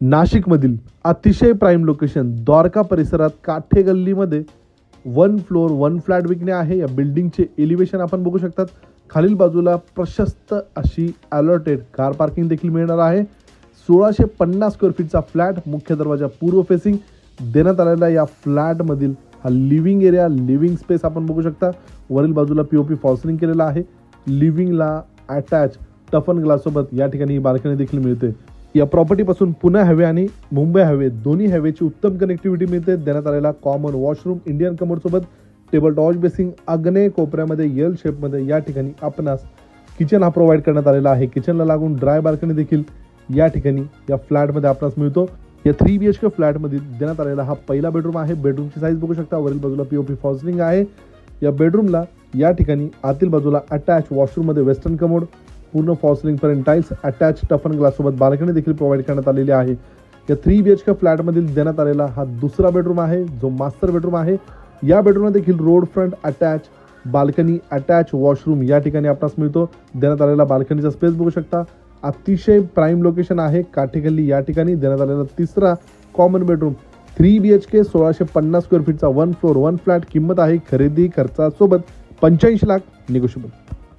नाशिकमधील अतिशय prime location Dwarka परिसरात काठे गल्लीमध्ये 1 फ्लोअर 1 फ्लॅट विकणे आहे। या बिल्डिंगचे एलिव्हेशन आपण बघू शकतात। खालील बाजूला प्रशस्त अशी अलॉटेड कार पार्किंग देखील मिळणार आहे। 1650 स्क्वेअर फीटचा फ्लॅट, मुख्य दरवाजा पूर्व फेसिंग देण्यात आलेला या फ्लॅटमधील हा लिव्हिंग एरिया, लिव्हिंग स्पेस आपण बघू शकता। वरील बाजूला पीओपी फॉल्सलिंग केलेला आहे। लिव्हिंगला अटॅच टफन ग्लास सोबत या ठिकाणी ही बाल्कनी देखील मिळते। या प्रॉपर्टीपासून पुणे हायवे आणि मुंबई हायवे दोन्ही हायवेची उत्तम कनेक्टिव्हिटी मिळते। देण्यात आलेला कॉमन वॉशरूम, इंडियन कमोड सोबत टेबल टॉच बेसिंग, आग्नेय कोपऱ्यामध्ये एल शेपमध्ये या ठिकाणी आपणास किचन हा प्रोव्हाइड करण्यात आलेला आहे। किचनला लागून ड्राय बाल्कनी देखील या ठिकाणी या फ्लॅटमध्ये आपणास मिळतो। या 3 BHK फ्लॅटमध्ये देण्यात आलेला हा पहिला बेडरूम आहे। बेडरूमची साईज बघू शकता। वरील बाजूला पीओपी फॉल्सलिंग आहे। या बेडरूमला या ठिकाणी आतील बाजूला अटॅच वॉशरूममध्ये वेस्टर्न कमोड, पूर्ण फॉल्सलिंग पर्यंत टाइल्स, अटॅच टफन ग्लास सोबत बाल्कनी देखील प्रोव्हाइड करण्यात आलेली आहे। या 3 BHK फ्लॅटमधील देण्यात आलेला हा दुसरा बेडरूम आहे, जो मास्टर बेडरूम आहे। या बेडरूमला देखील road front attach balcony, attach washroom या ठिकाणी आपणास मिळतो। देण्यात आलेला बाल्कनीचा स्पेस बघू शकता। अतिशय प्राईम लोकेशन आहे, काठेगल्ली या ठिकाणी देण्यात आलेला तिसरा कॉमन बेडरूम 3 BHK 1650 स्क्वेअर फीटचा 1 फ्लोअर 1 फ्लॅट। किंमत आहे खरेदी खर्चासोबत 85 लाख, निगोशिएबल।